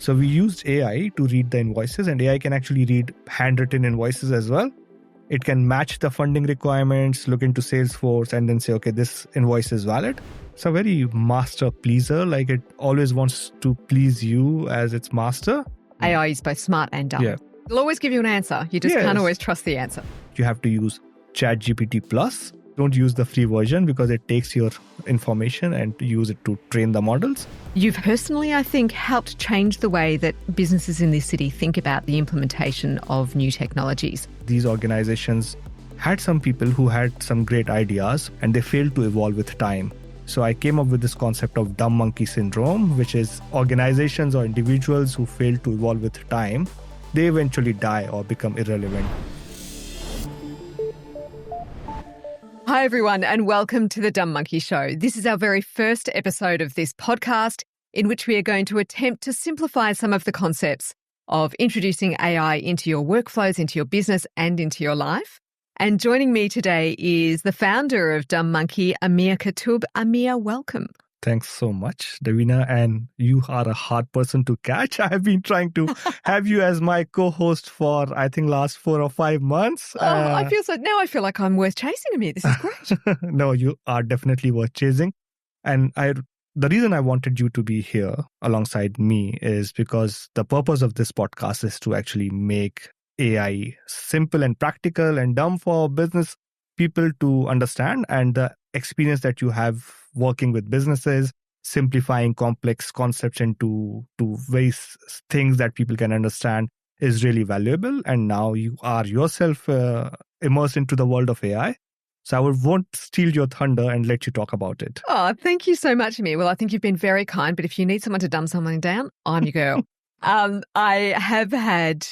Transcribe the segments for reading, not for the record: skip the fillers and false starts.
So we used AI to read the invoices, and AI can actually read handwritten invoices as well. It can match the funding requirements, look into Salesforce, and then say, okay, this invoice is valid. It's a very master pleaser. Like, it always wants to please you as its master. AI is both smart and dumb. Yeah. It'll always give you an answer. You just can't always trust the answer. You have to use ChatGPT Plus. Don't use the free version because it takes your information and use it to train the models. You've personally, I think, helped change the way that businesses in this city think about the implementation of new technologies. These organizations had some people who had some great ideas and they failed to evolve with time. So I came up with this concept of dumb monkey syndrome, which is organizations or individuals who fail to evolve with time, they eventually die or become irrelevant. Hi, everyone, and welcome to The Dumb Monkey Show. This is our very first episode of this podcast in which we are going to attempt to simplify some of the concepts of introducing AI into your workflows, into your business, and into your life. And joining me today is the founder of Dumb Monkey, Aamir Qutub. Aamir, welcome. Thanks so much, Davina. And you are a hard person to catch. I have been trying to have you as my co-host for, I think, last 4 or 5 months. Now I feel like I'm worth chasing, Aamir. This is great. No, you are definitely worth chasing. And the reason I wanted you to be here alongside me is because the purpose of this podcast is to actually make AI simple and practical and dumb for business people to understand. And the experience that you have working with businesses, simplifying complex concepts into various things that people can understand is really valuable. And now you are yourself immersed into the world of AI. So I won't steal your thunder and let you talk about it. Oh, thank you so much, Aamir. Well, I think you've been very kind, but if you need someone to dumb someone down, I'm your girl. I have had,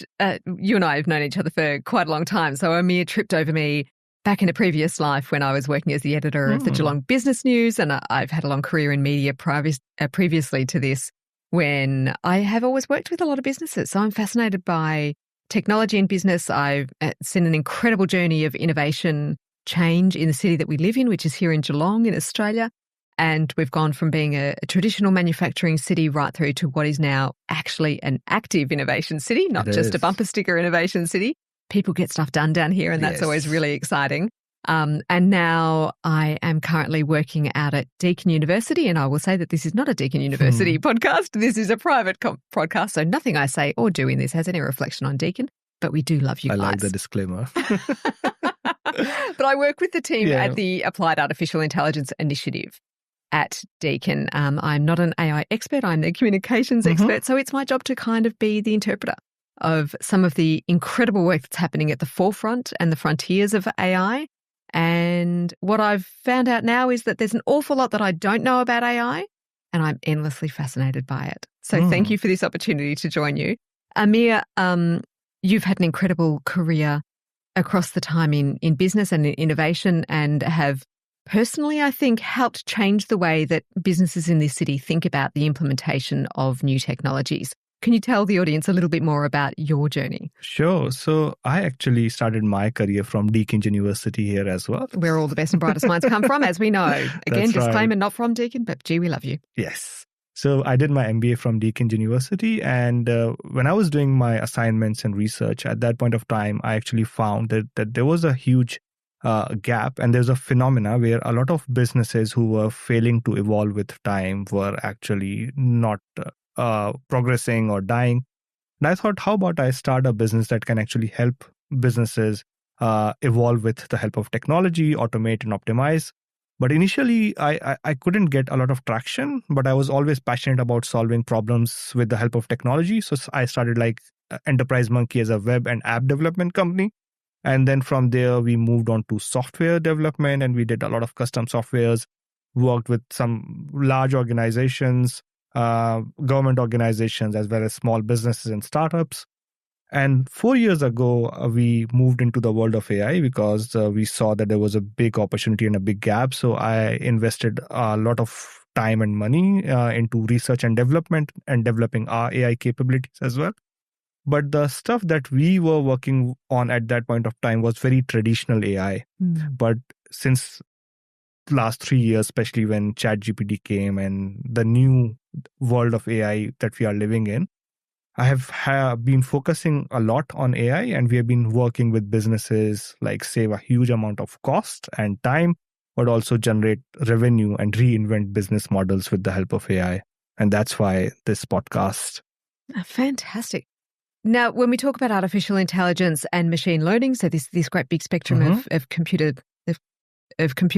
you and I have known each other for quite a long time. So Aamir tripped over me back in a previous life when I was working as the editor of the Geelong Business News, and I've had a long career in media previously to this, when I have always worked with a lot of businesses. So I'm fascinated by technology and business. I've seen an incredible journey of innovation change in the city that we live in, which is here in Geelong in Australia. And we've gone from being a traditional manufacturing city right through to what is now actually an active innovation city, not just a bumper sticker innovation city. People get stuff done down here, and that's always really exciting. And now I am currently working out at Deakin University, and I will say that this is not a Deakin University podcast. This is a private podcast, so nothing I say or do in this has any reflection on Deakin, but we do love you guys. I like the disclaimer. But I work with the team at the Applied Artificial Intelligence Initiative at Deakin. I'm not an AI expert, I'm the communications expert, so it's my job to kind of be the interpreter of some of the incredible work that's happening at the forefront and the frontiers of AI. And what I've found out now is that there's an awful lot that I don't know about AI, and I'm endlessly fascinated by it. So thank you for this opportunity to join you. Aamir, you've had an incredible career across the time in business and in innovation, and have personally, I think, helped change the way that businesses in this city think about the implementation of new technologies. Can you tell the audience a little bit more about your journey? Sure. So I actually started my career from Deakin University here as well. Where all the best and brightest minds come from, as we know. Again, disclaimer, not from Deakin, but gee, we love you. Yes. So I did my MBA from Deakin University. And when I was doing my assignments and research, at that point of time, I actually found that there was a huge gap, and there's a phenomena where a lot of businesses who were failing to evolve with time were actually not progressing or dying. And I thought, how about I start a business that can actually help businesses evolve with the help of technology, automate and optimize. But initially, I couldn't get a lot of traction, but I was always passionate about solving problems with the help of technology. So I started like Enterprise Monkey as a web and app development company. And then from there, we moved on to software development, and we did a lot of custom softwares, worked with some large organizations, government organizations, as well as small businesses and startups. And 4 years ago, we moved into the world of AI because we saw that there was a big opportunity and a big gap. So I invested a lot of time and money into research and development and developing our AI capabilities as well. But the stuff that we were working on at that point of time was very traditional AI. But since last 3 years, especially when ChatGPT came and the new world of AI that we are living in, I have been focusing a lot on AI, and we have been working with businesses like save a huge amount of cost and time, but also generate revenue and reinvent business models with the help of AI. And that's why this podcast. Fantastic. Now, when we talk about artificial intelligence and machine learning, so this great big spectrum of computer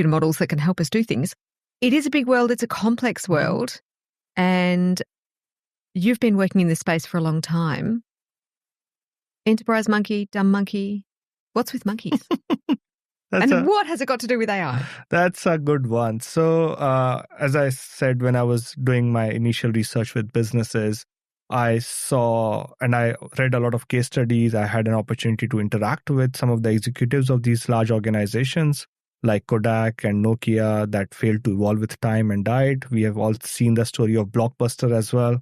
models that can help us do things, it is a big world. It's a complex world, and you've been working in this space for a long time. Enterprise monkey, dumb monkey. What's with monkeys? What has it got to do with AI? That's a good one. So, as I said, when I was doing my initial research with businesses, I saw and I read a lot of case studies. I had an opportunity to interact with some of the executives of these large organizations like Kodak and Nokia that failed to evolve with time and died. We have all seen the story of Blockbuster as well.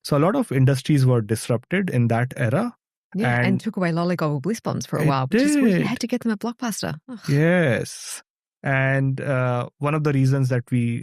So a lot of industries were disrupted in that era. Yeah, and took away lollygobble bliss bombs for a while, which is where you had to get them at Blockbuster. Ugh. Yes. And one of the reasons that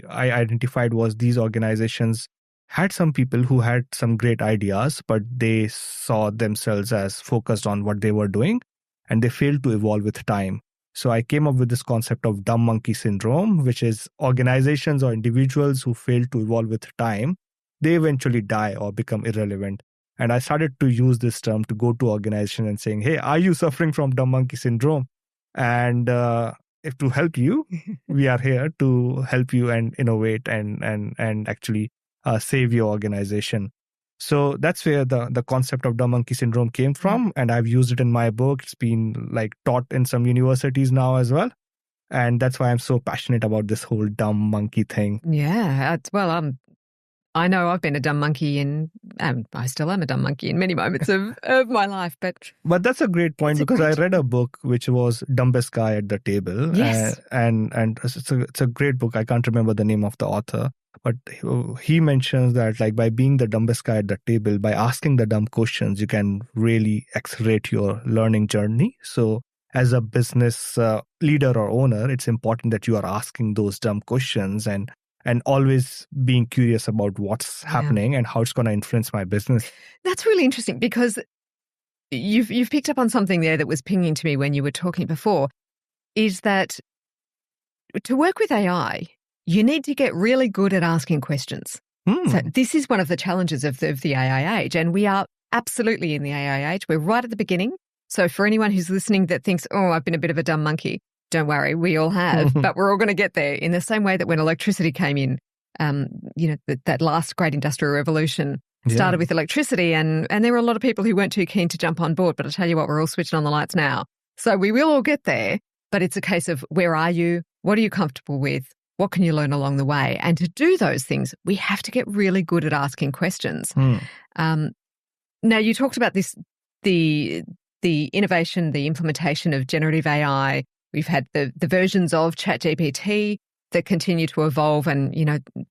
I identified was these organizations had some people who had some great ideas, but they saw themselves as focused on what they were doing, and they failed to evolve with time. So I came up with this concept of dumb monkey syndrome, which is organizations or individuals who fail to evolve with time, they eventually die or become irrelevant. And I started to use this term to go to organizations and saying, hey, are you suffering from dumb monkey syndrome? And if to help you, we are here to help you and innovate and actually save your organization. So that's where the concept of dumb monkey syndrome came from. And I've used it in my book. It's been taught in some universities now as well. And that's why I'm so passionate about this whole dumb monkey thing. Yeah. I know I've been a dumb monkey I still am a dumb monkey in many moments of my life. But that's a great point because I read a book which was Dumbest Guy at the Table. Yes. And it's a great book. I can't remember the name of the author. But he mentions that by being the dumbest guy at the table, by asking the dumb questions, you can really accelerate your learning journey. So as a business leader or owner, it's important that you are asking those dumb questions and always being curious about what's happening and how it's going to influence my business. That's really interesting because you've picked up on something there that was pinging to me when you were talking before, is that to work with AI, you need to get really good at asking questions. So this is one of the challenges of the AI age, and we are absolutely in the AI age. We're right at the beginning. So for anyone who's listening that thinks, oh, I've been a bit of a dumb monkey, don't worry, we all have, but we're all going to get there in the same way that when electricity came in, that last great industrial revolution started with electricity, and there were a lot of people who weren't too keen to jump on board, but I tell you what, we're all switching on the lights now. So we will all get there, but it's a case of where are you? What are you comfortable with? What can you learn along the way? And to do those things, we have to get really good at asking questions. Now, you talked about this, the innovation, the implementation of generative AI. We've had the versions of ChatGPT that continue to evolve, and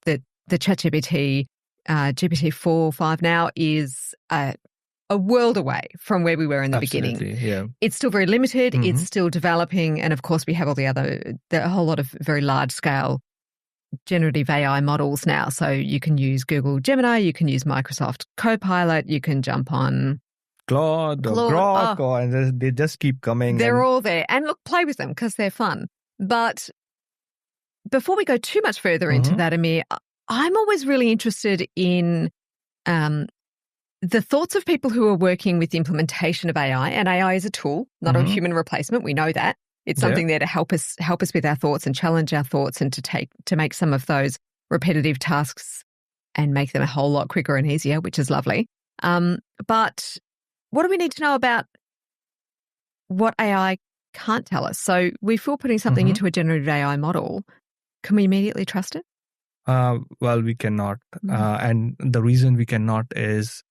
the ChatGPT GPT-4, 5 now is a world away from where we were in the beginning. Yeah. It's still very limited. It's still developing. And of course, we have all the whole lot of very large scale generative AI models now. So you can use Google Gemini, you can use Microsoft Copilot, you can jump on Claude or Grok, and they just keep coming. They're all there. And look, play with them because they're fun. But before we go too much further into that, Aamir, I'm always really interested in the thoughts of people who are working with the implementation of AI, and AI is a tool, not a human replacement. We know that. It's something there to help us with our thoughts and challenge our thoughts and to make some of those repetitive tasks and make them a whole lot quicker and easier, which is lovely. But what do we need to know about what AI can't tell us? So if we're putting something into a generative AI model, can we immediately trust it? Well, we cannot. And the reason we cannot is,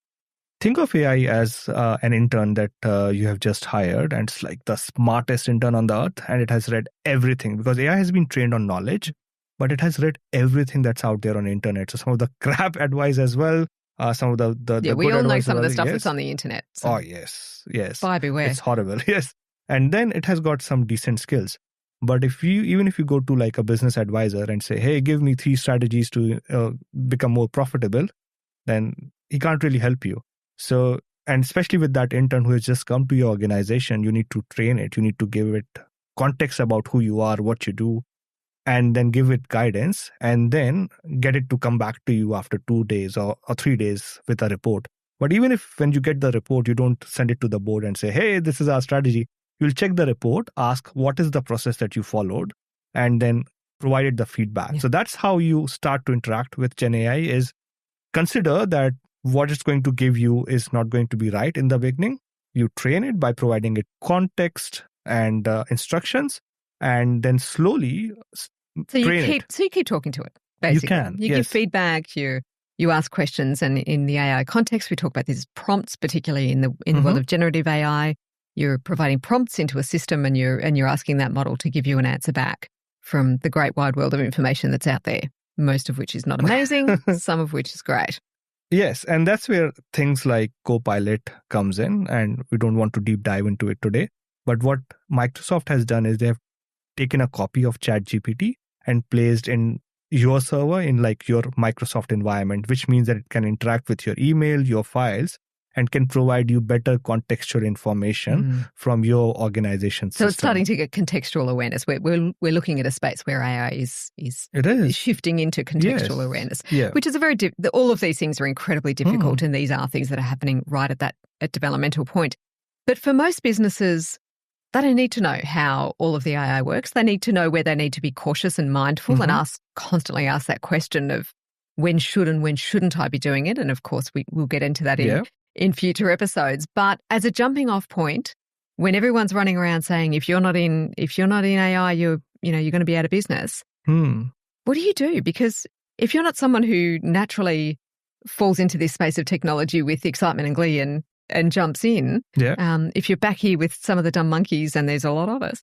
think of AI as an intern that you have just hired, and it's like the smartest intern on the earth, and it has read everything because AI has been trained on knowledge, but it has read everything that's out there on the internet. So some of the crap advice as well, some of the we good all know advice some of the well, stuff that's on the internet. So. Oh, yes. Buyer beware. It's horrible, yes. And then it has got some decent skills. But even if you go to a business advisor and say, hey, give me 3 strategies to become more profitable, then he can't really help you. So, and especially with that intern who has just come to your organization, you need to train it. You need to give it context about who you are, what you do, and then give it guidance, and then get it to come back to you after 2 days or 3 days with a report. But even if when you get the report, you don't send it to the board and say, hey, this is our strategy. You'll check the report, ask what is the process that you followed, and then provide it the feedback. Yeah. So that's how you start to interact with Gen AI, is consider that what it's going to give you is not going to be right in the beginning. You train it by providing it context and instructions, and then slowly So you train keep it. so you keep talking to it, basically. You can, You yes. give feedback, you ask questions, and in the AI context, we talk about these prompts, particularly in the world of generative AI. You're providing prompts into a system, and you're asking that model to give you an answer back from the great wide world of information that's out there, most of which is not amazing, some of which is great. Yes, and that's where things like Copilot comes in, and we don't want to deep dive into it today. But what Microsoft has done is they have taken a copy of ChatGPT and placed in your server in like your Microsoft environment, which means that it can interact with your email, your files, and can provide you better contextual information from your organization system. So it's starting to get contextual awareness. We're looking at a space where AI is shifting into contextual awareness, which is all of these things are incredibly difficult, and these are things that are happening right at developmental point. But for most businesses, they don't need to know how all of the AI works. They need to know where they need to be cautious and mindful and constantly ask that question of when should and when shouldn't I be doing it? And of course, we'll get into that in future episodes. But as a jumping off point, when everyone's running around saying if you're not in AI, you're going to be out of business. What do you do? Because if you're not someone who naturally falls into this space of technology with excitement and glee and jumps in, if you're back here with some of the dumb monkeys, and there's a lot of us,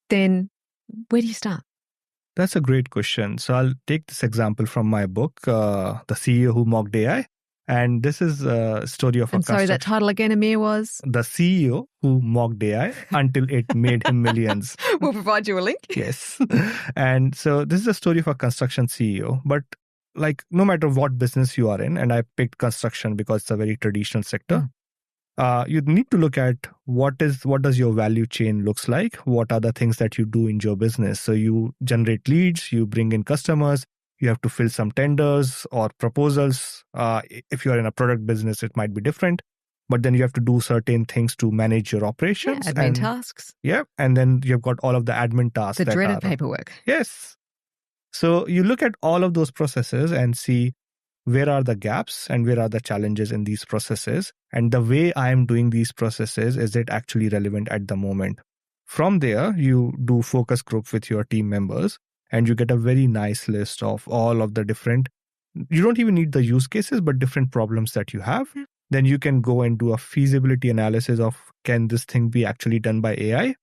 then where do you start? That's a great question. So I'll take this example from my book, The CEO Who Mocked AI. And this is a story of a sorry, that title again, Aamir, was? The CEO Who Mocked AI Until It Made Him Millions. We'll provide you a link. Yes. And so this is a story of a construction CEO. But like no matter what business you are in, and I picked construction because it's a very traditional sector, you need to look at what does your value chain looks like? What are the things that you do in your business? So you generate leads, you bring in customers, you have to fill some tenders or proposals. If you're in a product business, it might be different. But then you have to do certain things to manage your operations. Admin tasks. Yeah. And then you've got all of the admin tasks. The dreaded paperwork. Yes. So you look at all of those processes and see where are the gaps and where are the challenges in these processes. And the way I am doing these processes, is it actually relevant at the moment? From there, you do focus group with your team members, and you get a very nice list of all of the different, you don't even need the use cases, but different problems that you have. Then you can go and do a feasibility analysis of, can this thing be actually done by AI?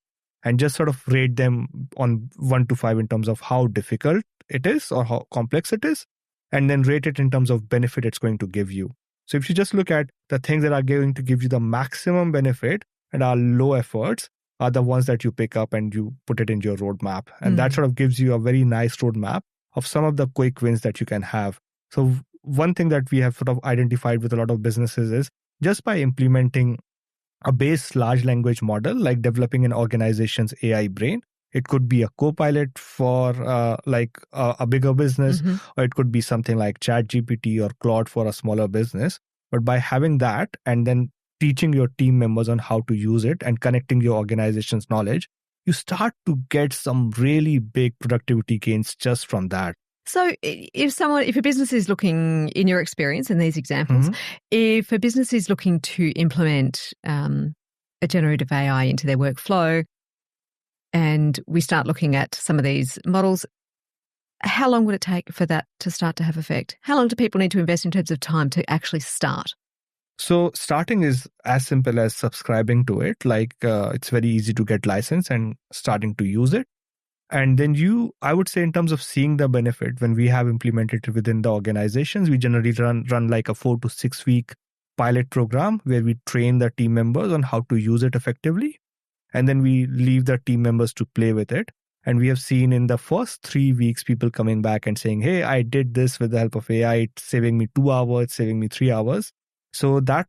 And just sort of rate them on 1 to 5 in terms of how difficult it is or how complex it is. And then rate it in terms of benefit it's going to give you. So if you just look at the things that are going to give you the maximum benefit and are low efforts, are the ones that you pick up and you put it in your roadmap. And that sort of gives you a very nice roadmap of some of the quick wins that you can have. So one thing that we have sort of identified with a lot of businesses is just by implementing a base large language model, like developing an organization's AI brain. It could be a Copilot for a bigger business, or it could be something like ChatGPT or Claude for a smaller business. But by having that and then teaching your team members on how to use it and connecting your organization's knowledge, you start to get some really big productivity gains just from that. So if a business is looking, in your experience in these examples, if a business is looking to implement a generative AI into their workflow, and we start looking at some of these models, how long would it take for that to start to have effect? How long do people need to invest in terms of time to actually start? So starting is as simple as subscribing to it. Like it's very easy to get licensed and starting to use it. And then I would say in terms of seeing the benefit, when we have implemented it within the organizations, we generally run like a 4 to 6 week pilot program where we train the team members on how to use it effectively. And then we leave the team members to play with it. And we have seen in the first 3 weeks, people coming back and saying, hey, I did this with the help of AI. It's saving me 2 hours, saving me 3 hours. So that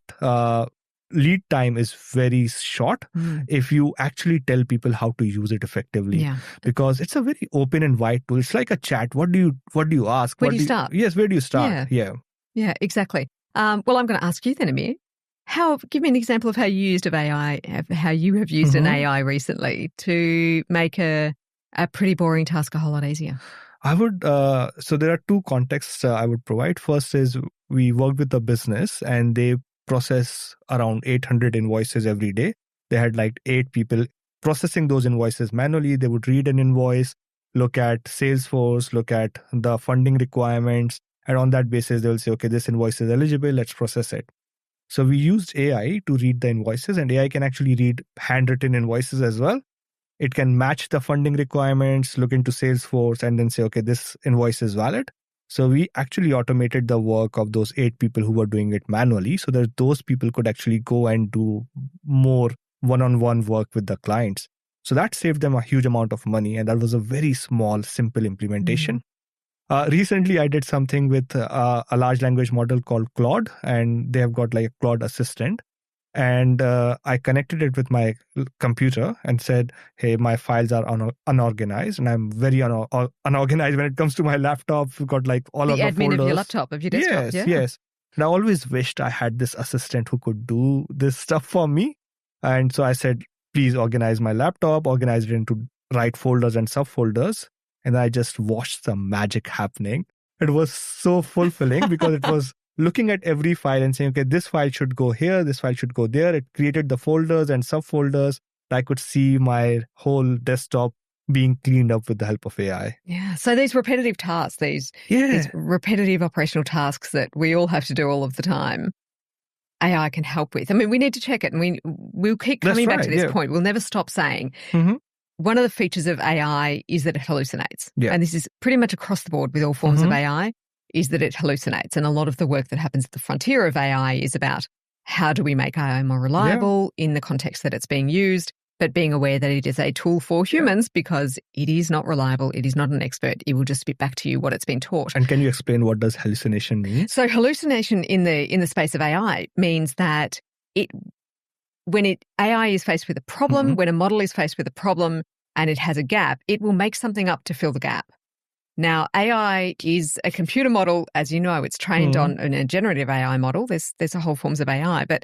lead time is very short if you actually tell people how to use it effectively. Yeah. Because it's a very open and wide tool. It's like a chat. What do you ask? Where do you start? Yes, where do you start? Yeah, exactly. Well, I'm going to ask you then, Aamir. Give me an example of how you used AI, how you have used an AI recently to make a pretty boring task a whole lot easier. I would, so there are two contexts I would provide. First is we worked with a business and they process around 800 invoices every day. They had like 8 people processing those invoices manually. They would read an invoice, look at Salesforce, look at the funding requirements. And on that basis, they will say, okay, this invoice is eligible, let's process it. So we used AI to read the invoices, and AI can actually read handwritten invoices as well. It can match the funding requirements, look into Salesforce, and then say, okay, this invoice is valid. So we actually automated the work of those 8 people who were doing it manually so that those people could actually go and do more one-on-one work with the clients. So that saved them a huge amount of money. And that was a very small, simple implementation. Recently, I did something with a large language model called Claude, and they have got like a Claude assistant. And I connected it with my computer and said, hey, my files are unorganized, and I'm very unorganized when it comes to my laptop. We've got like all of the folders. The admin of your laptop, of your desktop. Yes. And I always wished I had this assistant who could do this stuff for me. And so I said, please organize my laptop, organize it into right folders and subfolders. And I just watched the magic happening. It was so fulfilling because it was looking at every file and saying, okay, this file should go here, this file should go there. It created the folders and subfolders. I could see my whole desktop being cleaned up with the help of AI. Yeah. So these repetitive tasks, these repetitive operational tasks that we all have to do all of the time, AI can help with. I mean, we need to check it, and we'll keep coming back to this point. We'll never stop saying. One of the features of AI is that it hallucinates. And this is pretty much across the board with all forms of AI, is that it hallucinates. And a lot of the work that happens at the frontier of AI is about how do we make AI more reliable in the context that it's being used, but being aware that it is a tool for humans because it is not reliable, it is not an expert, it will just spit back to you what it's been taught. And can you explain what does hallucination mean? So hallucination in the space of AI means that when AI is faced with a problem, when a model is faced with a problem and it has a gap, it will make something up to fill the gap. Now, AI is a computer model, as you know, it's trained on a generative AI model. There's a whole forms of AI, but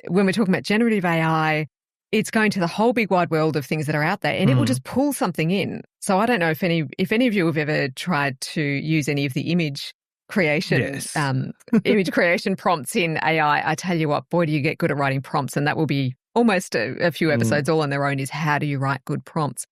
when we're talking about generative AI, it's going to the whole big wide world of things that are out there, and it will just pull something in. So I don't know if any of you have ever tried to use any of the image creation image creation prompts in AI. I tell you what, boy, do you get good at writing prompts, and that will be almost a few episodes all on their own, is how do you write good prompts.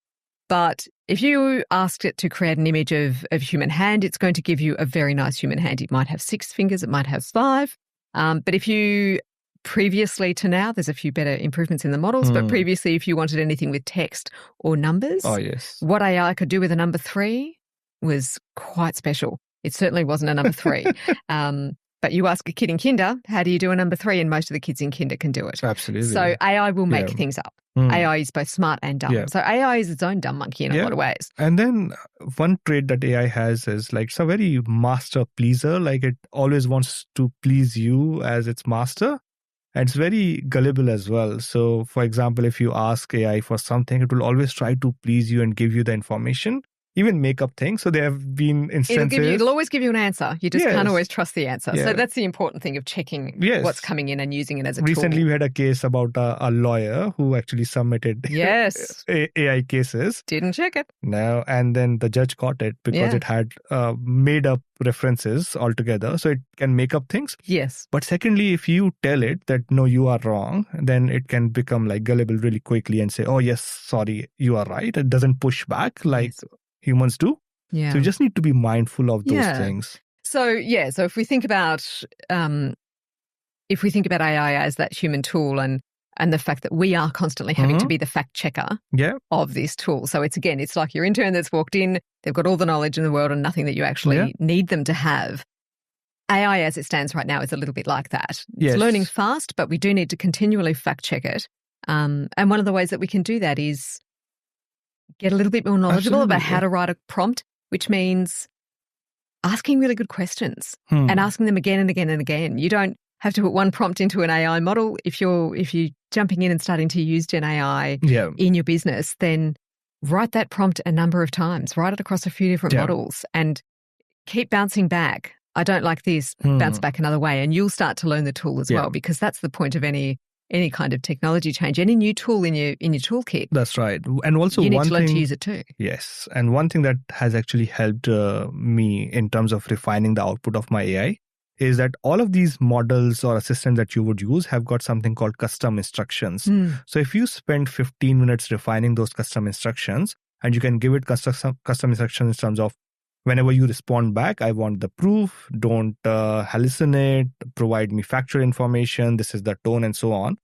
But if you asked it to create an image of a human hand, it's going to give you a very nice human hand. It might have 6 fingers, it might have 5. But if you previously to now, there's a few better improvements in the models, but previously if you wanted anything with text or numbers, what AI could do with a number 3 was quite special. It certainly wasn't a number 3. But you ask a kid in kinder, how do you do a number 3? And most of the kids in kinder can do it. Absolutely. So AI will make things up. AI is both smart and dumb. So AI is its own dumb monkey in a lot of ways. And then one trait that AI has is like it's a very master pleaser. Like it always wants to please you as its master. And it's very gullible as well. So for example, if you ask AI for something, it will always try to please you and give you the information, even make up things. So there have been instances. It'll always give you an answer. You just can't always trust the answer. So that's the important thing of checking what's coming in and using it as a tool. Recently, we had a case about a lawyer who actually submitted AI cases. Didn't check it. No, and then the judge caught it because it had made up references altogether. So it can make up things. Yes. But secondly, if you tell it that, no, you are wrong, then it can become like gullible really quickly and say, oh, yes, sorry, you are right. It doesn't push back like humans do. So you just need to be mindful of those things. So if we think about AI as that human tool and the fact that we are constantly having to be the fact checker of this tool. So it's like your intern that's walked in, they've got all the knowledge in the world and nothing that you actually need them to have. AI as it stands right now is a little bit like that. It's learning fast, but we do need to continually fact check it. And one of the ways that we can do that is get a little bit more knowledgeable about how to write a prompt, which means asking really good questions and asking them again and again and again. You don't have to put one prompt into an AI model. If you're jumping in and starting to use Gen AI in your business, then write that prompt a number of times. Write it across a few different models and keep bouncing back. I don't like this, bounce back another way. And you'll start to learn the tool as well, because that's the point of any kind of technology change, any new tool in your toolkit. That's right. And also you need to learn to use it too. Yes. And one thing that has actually helped me in terms of refining the output of my AI is that all of these models or assistants that you would use have got something called custom instructions. So if you spend 15 minutes refining those custom instructions, and you can give it custom instructions in terms of whenever you respond back, I want the proof, don't hallucinate, provide me factual information, this is the tone and so on.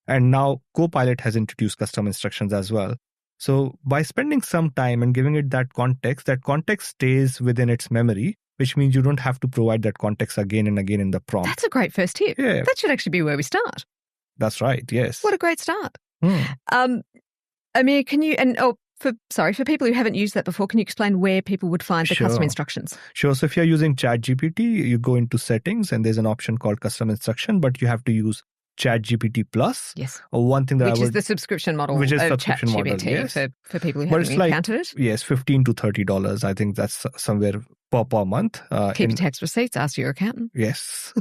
And now Copilot has introduced custom instructions as well. So by spending some time and giving it that context stays within its memory, which means you don't have to provide that context again and again in the prompt. That's a great first tip. Yeah. That should actually be where we start. That's right, yes. What a great start. Aamir, can you, for people who haven't used that before, can you explain where people would find the custom instructions? Sure. So if you're using ChatGPT, you go into settings and there's an option called custom instruction, but you have to use ChatGPT Plus. Yes. One thing that which is the subscription model of ChatGPT model, yes. for people who haven't encountered it. Yes, $15 to $30. I think that's somewhere per month. Keep your tax receipts, ask your accountant. Yes.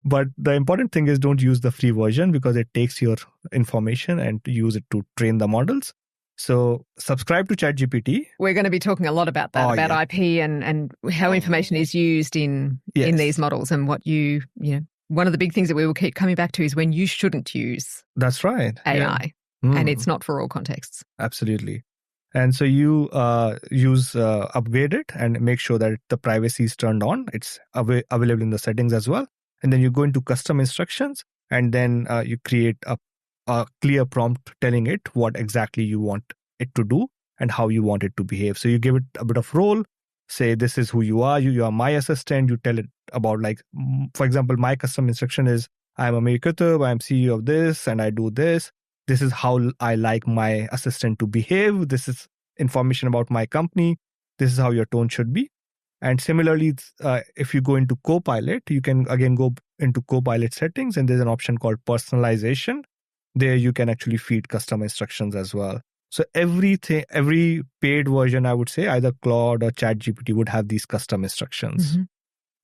But the important thing is don't use the free version because it takes your information and use it to train the models. So subscribe to ChatGPT. We're going to be talking a lot about that, IP and how information is used in these models and what you know. One of the big things that we will keep coming back to is when you shouldn't use That's right. AI, and it's not for all contexts. Absolutely. And so you upgrade it and make sure that the privacy is turned on. It's available in the settings as well. And then you go into custom instructions, and then you create a clear prompt telling it what exactly you want it to do and how you want it to behave. So you give it a bit of role, say this is who you are my assistant. You tell it about, like, for example, my custom instruction is I'm Aamir Qutub, I'm CEO of this and I do this. This is how I like my assistant to behave. This is information about my company. This is how your tone should be. And similarly, if you go into Copilot, you can again go into Copilot settings and there's an option called personalization. There you can actually feed custom instructions as well. So every paid version, I would say, either Claude or ChatGPT would have these custom instructions. Mm-hmm.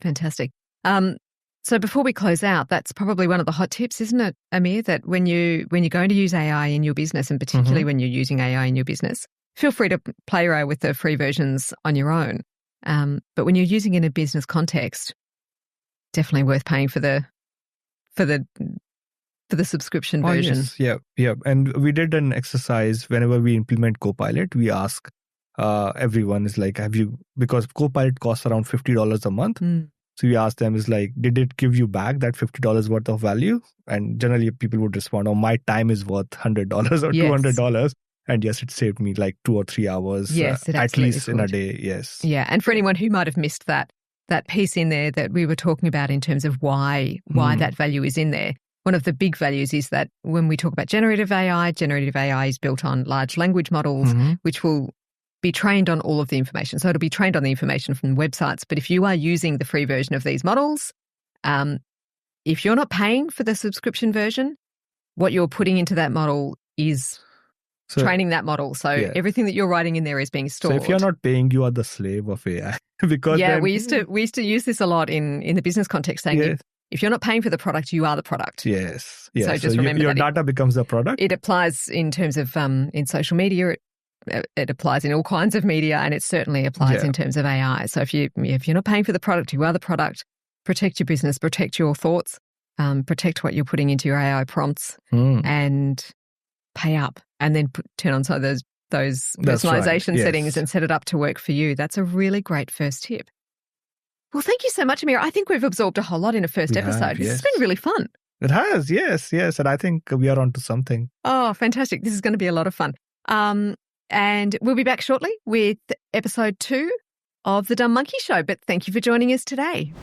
Fantastic. So before we close out, that's probably one of the hot tips, isn't it, Aamir, that when you're going to use AI in your business, and particularly when you're using AI in your business, feel free to play around with the free versions on your own. But when you're using it in a business context, definitely worth paying for the subscription version. Yes. Yeah. And we did an exercise whenever we implement Copilot. We ask everyone is like, because Copilot costs around $50 a month. So we asked them is like, did it give you back that $50 worth of value? And generally people would respond, my time is worth $100 or $200. And yes, it saved me like 2 or 3 hours, at least in a day. Yes. Yeah. And for anyone who might have missed that piece in there that we were talking about in terms of why that value is in there. One of the big values is that when we talk about generative AI is built on large language models, which will be trained on all of the information. So it'll be trained on the information from websites. But if you are using the free version of these models, if you're not paying for the subscription version, what you're putting into that model is training that model. So everything that you're writing in there is being stored. So if you're not paying, you are the slave of AI. Because we used to use this a lot in the business context, saying if you're not paying for the product, you are the product. Yes. So just remember your data becomes the product. It applies in terms of in social media. It applies in all kinds of media, and it certainly applies in terms of AI. So if you're not paying for the product, you are the product. Protect your business, protect your thoughts, protect what you're putting into your AI prompts, and pay up. And then turn on some of those personalization settings and set it up to work for you. That's a really great first tip. Well, thank you so much, Aamir. I think we've absorbed a whole lot in a first episode. This has been really fun. It has, yes. And I think we are onto something. Oh, fantastic. This is going to be a lot of fun. And we'll be back shortly with episode 2 of The Dumb Monkey Show. But thank you for joining us today.